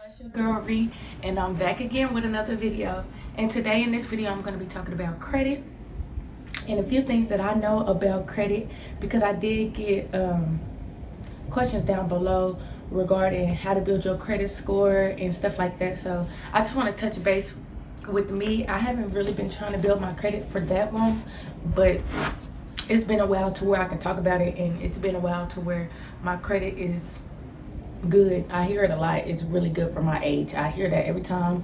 It's your girl Ree, and I'm back again with another video. And today in this video I'm going to be talking about credit and a few things that I know about credit, because I did get questions down below regarding how to build your credit score and stuff like that. So I just want to touch base with me. I haven't really been trying to build my credit for that long, but it's been a while to where I can talk about it, and it's been a while to where my credit is good. I hear it a lot. It's really good for my age. I hear that every time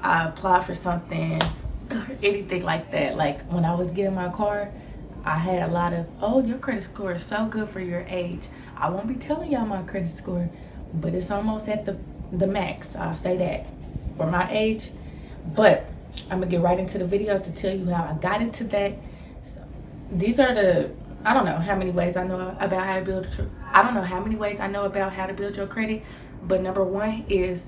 I apply for something or anything like that. Like when I was getting my car, I had a lot of, oh, your credit score is so good for your age. I won't be telling y'all my credit score, but it's almost at the max. I'll say that for my age. But I'm gonna get right into the video to tell you how I got into that. So these are the, I don't know how many ways I know about how to build. I don't know how many ways I know about how to build your credit, but number one is,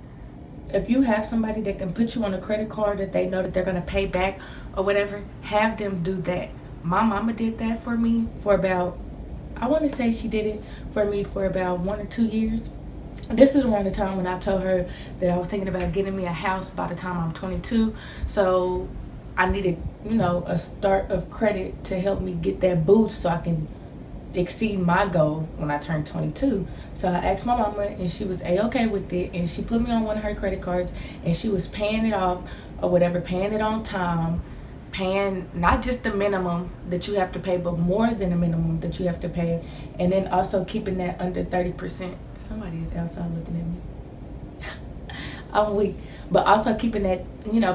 if you have somebody that can put you on a credit card that they know that they're gonna pay back or whatever, have them do that. My mama did that for me for about, I want to say she did it for me for about 1 or 2 years. This is around the time when I told her that I was thinking about getting me a house by the time I'm 22. So I needed, a start of credit to help me get that boost so I can exceed my goal when I turned 22. So I asked my mama, and she was a-okay with it, and she put me on one of her credit cards, and she was paying it off or whatever, paying it on time, paying not just the minimum that you have to pay, but more than the minimum that you have to pay, and then also keeping that under 30%. Somebody is outside looking at me. I'm weak. But also keeping that,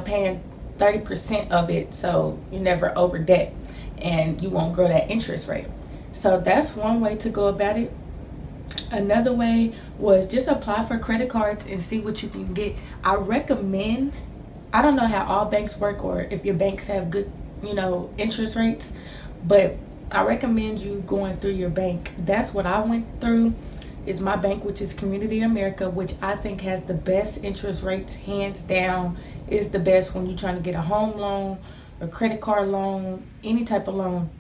paying 30% of it so you never over debt and you won't grow that interest rate. So that's one way to go about it. Another way was just apply for credit cards and see what you can get. I recommend, I don't know how all banks work or if your banks have good, interest rates, but I recommend you going through your bank. That's what I went through. Is my bank, which is Community America, which I think has the best interest rates, hands down. Is the best when you're trying to get a home loan, a credit card loan, any type of loan.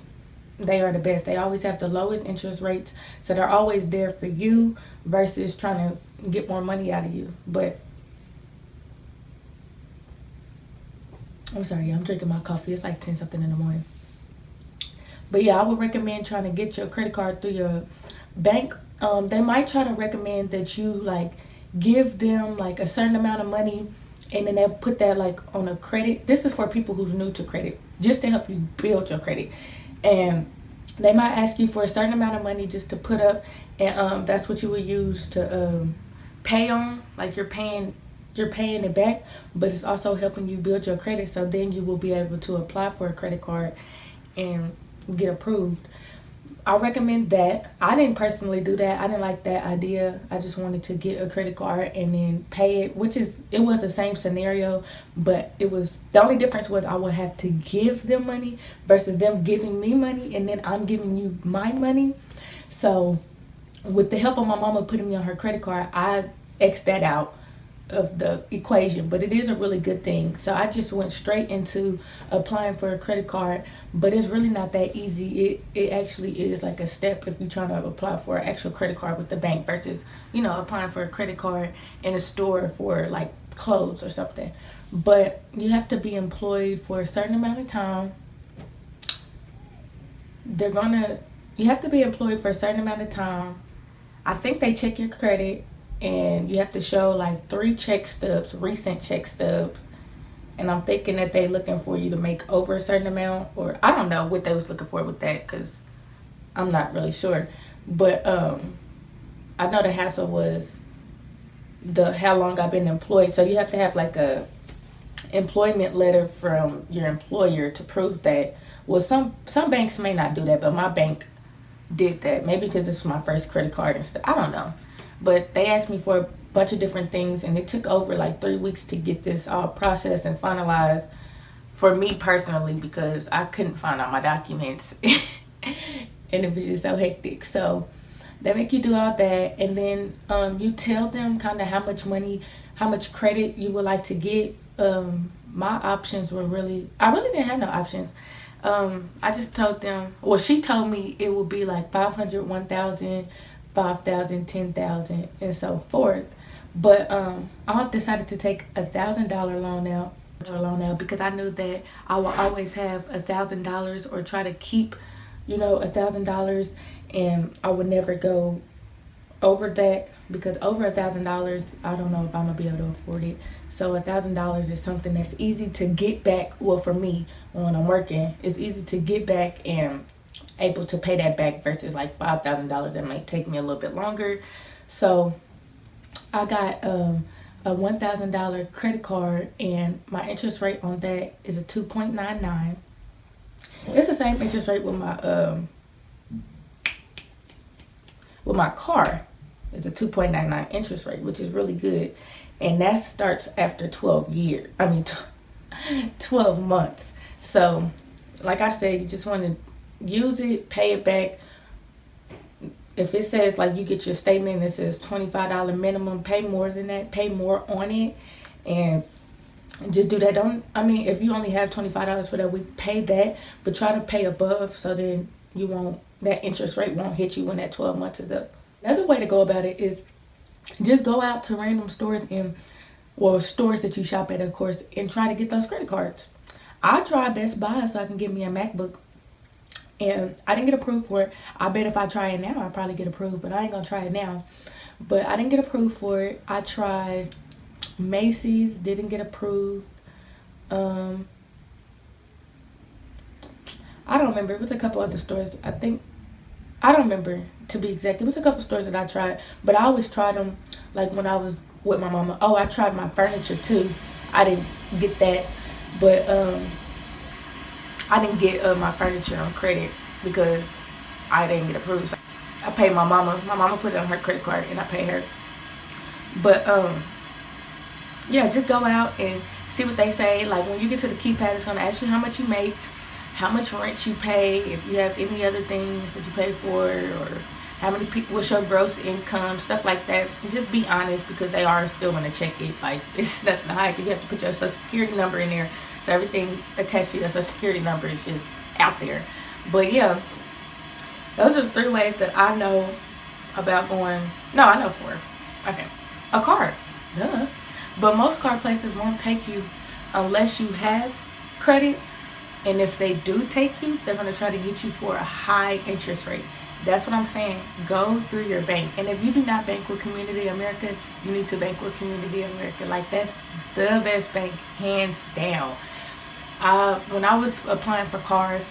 They are the best. They always have the lowest interest rates, so they're always there for you versus trying to get more money out of you. But I'm sorry, I'm drinking my coffee. It's like 10 something in the morning. But yeah, I would recommend trying to get your credit card through your bank. They might try to recommend that you like give them like a certain amount of money, and then they'll put that like on a credit. This is for people who's new to credit, just to help you build your credit. And they might ask you for a certain amount of money just to put up, and that's what you would use to pay on. Like you're paying it back, but it's also helping you build your credit, so then you will be able to apply for a credit card and get approved. I recommend that. I didn't personally do that. I didn't like that idea. I just wanted to get a credit card and then pay it, it was the same scenario, but the only difference was I would have to give them money versus them giving me money, and then I'm giving you my money. So with the help of my mama putting me on her credit card, I X'd that out of the equation, but it is a really good thing. So I just went straight into applying for a credit card, but it's really not that easy. It actually is like a step if you're trying to apply for an actual credit card with the bank versus applying for a credit card in a store for like clothes or something. But you have to be employed for a certain amount of time. You have to be employed for a certain amount of time. I think they check your credit, and you have to show like 3 check stubs, recent check stubs. And I'm thinking that they looking for you to make over a certain amount, or I don't know what they was looking for with that, because I'm not really sure. But I know the hassle was how long I've been employed. So you have to have like a employment letter from your employer to prove that. Well, some banks may not do that, but my bank did that. Maybe because this was my first credit card and stuff. I don't know. But they asked me for a bunch of different things, and it took over like 3 weeks to get this all processed and finalized for me personally, because I couldn't find all my documents and it was just so hectic. So they make you do all that, and then you tell them kind of how much credit you would like to get. My options were I really didn't have no options. I just told them, well, she told me it would be like 500, 1,000, 5,000, 10,000, and so forth. But I decided to take $1,000 loan out because I knew that I will always have $1,000 or try to keep, $1,000, and I would never go over that, because over $1,000 I don't know if I'm gonna be able to afford it. So $1,000 is something that's easy to get back. Well, for me, when I'm working, it's easy to get back and able to pay that back versus like $5,000 that might take me a little bit longer. So I got a $1,000 credit card, and my interest rate on that is a 2.99. It's the same interest rate with my car. It's a 2.99 interest rate, which is really good, and that starts after 12 months. So, like I said, you just want to use it, pay it back. If it says, like, you get your statement that says $25 minimum, pay more than that, pay more on it, and just do that. If you only have $25 for that week, pay that, but try to pay above, so then that interest rate won't hit you when that 12 months is up. Another way to go about it is just go out to random stores stores that you shop at, of course, and try to get those credit cards. I tried Best Buy so I can get me a MacBook, and I didn't get approved for it. I bet if I try it now, I'll probably get approved, but I ain't gonna try it now. But I didn't get approved for it. I tried Macy's, didn't get approved. I don't remember. It was a couple other stores. I don't remember, to be exact. It was a couple stores that I tried, but I always tried them like when I was with my mama. Oh, I tried my furniture too. I didn't get that, but I didn't get my furniture on credit because I didn't get approved. So I paid my mama. My mama put it on her credit card, and I paid her. But yeah, just go out and see what they say. Like, when you get to the keypad, it's gonna ask you how much you make, how much rent you pay, if you have any other things that you pay for, or how many people, what's your gross income, stuff like that. And just be honest, because they are still going to check it. Like, it's nothing to hide, because you have to put your social security number in there, so everything attached to your social security number is just out there. But yeah, those are the 3 ways that I know about going. No, I know 4. Okay, a card, duh. But most card places won't take you unless you have credit. And if they do take you, they're going to try to get you for a high interest rate. That's what I'm saying. Go through your bank. And if you do not bank with Community America, you need to bank with Community America. Like, that's the best bank, hands down. When I was applying for cars,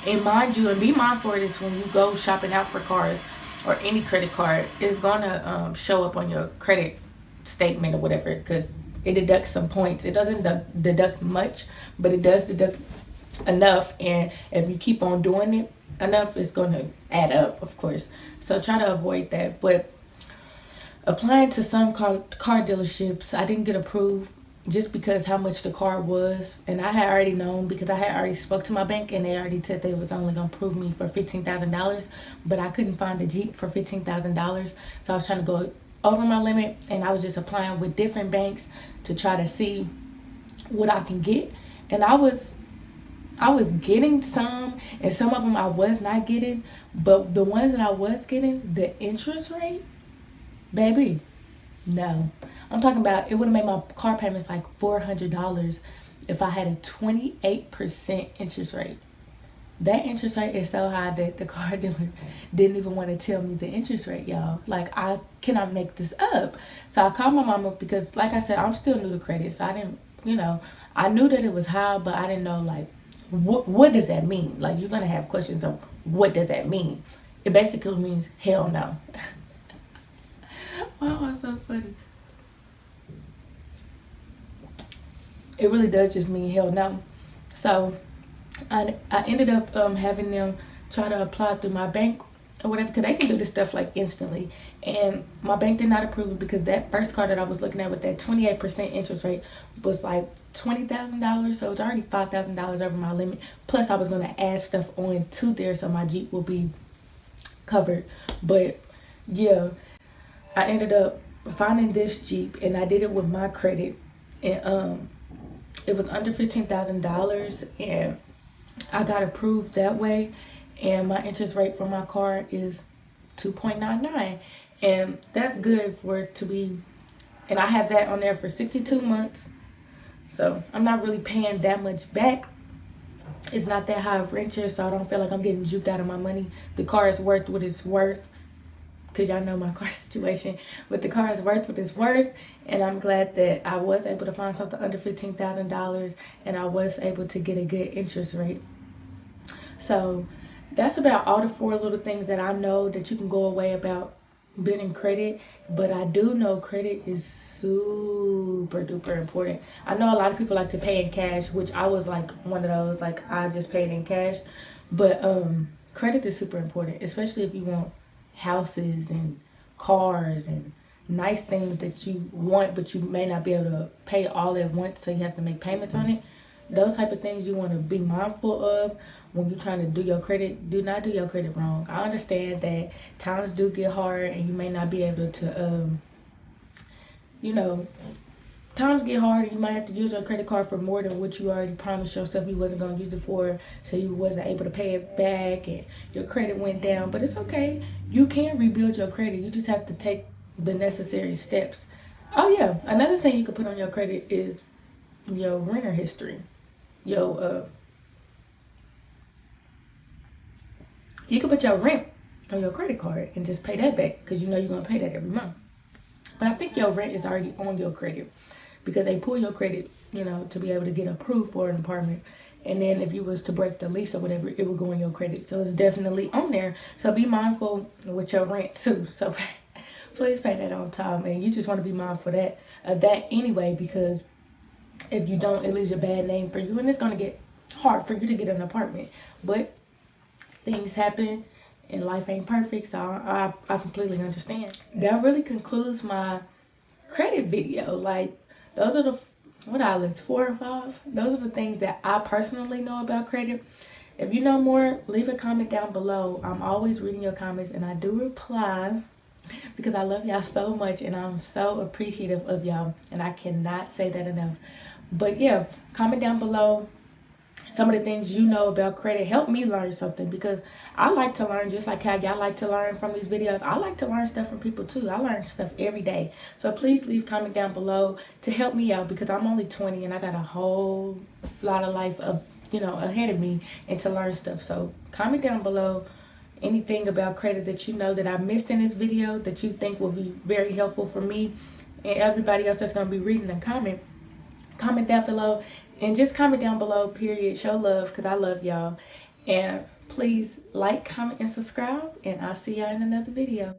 and mind you, and be mindful of this when you go shopping out for cars or any credit card, it's going to show up on your credit statement or whatever, because it deducts some points. It doesn't deduct much, but it does deduct enough, and if you keep on doing it enough, it's going to add up, of course. So try to avoid that. But applying to some car dealerships, I didn't get approved just because how much the car was, and I had already known, because I had already spoke to my bank, and they already said they was only going to approve me for $15,000, but I couldn't find a Jeep for $15,000, so I was trying to go over my limit, and I was just applying with different banks to try to see what I can get. And I was getting some, and some of them I was not getting, but the ones that I was getting, the interest rate, baby, no. I'm talking about, it would have made my car payments like $400 if I had a 28% interest rate. That interest rate is so high that the car dealer didn't even want to tell me the interest rate, y'all. Like, I cannot make this up. So I called my mama, because, like I said, I'm still new to credit. So I didn't, I knew that it was high, but I didn't know, like, what does that mean? Like, you're going to have questions of what does that mean? It basically means hell no. Wow, that's so funny. It really does just mean hell no. So I ended up having them try to apply through my bank or whatever, because they can do this stuff like instantly, and my bank did not approve it, because that first car that I was looking at with that 28% interest rate was like $20,000, so it's already $5,000 over my limit, plus I was going to add stuff on to there so my Jeep will be covered. But yeah, I ended up finding this Jeep, and I did it with my credit, and it was under $15,000, and I got approved that way, and my interest rate for my car is 2.99, and that's good for it to be and I have that on there for 62 months. So I'm not really paying that much back. It's not that high of interest, so I don't feel like I'm getting juked out of my money. The car is worth what it's worth, because y'all know my car situation. But the car is worth what it's worth, and I'm glad that I was able to find something under $15,000, and I was able to get a good interest rate. So that's about all the 4 little things that I know that you can go away about building credit. But I do know credit is super duper important. I know a lot of people like to pay in cash, which I was like one of those, like I just paid in cash. But credit is super important, especially if you want houses and cars and nice things that you want, but you may not be able to pay all at once, so you have to make payments on it. Those type of things you want to be mindful of when you're trying to do your credit. Do not do your credit wrong. I understand that times do get hard and you may not be able to you know, times get hard and you might have to use your credit card for more than what you already promised yourself you wasn't going to use it for, so you wasn't able to pay it back and your credit went down. But it's okay, you can rebuild your credit. You just have to take the necessary steps. Oh yeah, another thing you can put on your credit is your renter history. Your you can put your rent on your credit card and just pay that back, because you know you're going to pay that every month. But I think your rent is already on your credit, because they pull your credit, you know, to be able to get approved for an apartment. And then if you was to break the lease or whatever, it would go on your credit. So it's definitely on there. So be mindful with your rent too. So please pay that on time. And you just want to be mindful of that anyway, because if you don't, it leaves a bad name for you, and it's going to get hard for you to get an apartment. But things happen and life ain't perfect, so I completely understand. That really concludes my credit video. Like, those are the, what islands, 4 or 5? Those are the things that I personally know about credit. If you know more, leave a comment down below. I'm always reading your comments and I do reply, because I love y'all so much and I'm so appreciative of y'all, and I cannot say that enough. But yeah, comment down below some of the things you know about credit. Help me learn something, because I like to learn just like how y'all like to learn from these videos. I like to learn stuff from people too. I learn stuff every day. So please leave a comment down below to help me out, because I'm only 20 and I got a whole lot of life of, you know, ahead of me, and to learn stuff. So comment down below anything about credit that you know that I missed in this video that you think will be very helpful for me and everybody else that's going to be reading and comment down below. And just comment down below, period. Show love, because I love y'all. And please like, comment, and subscribe, and I'll see y'all in another video.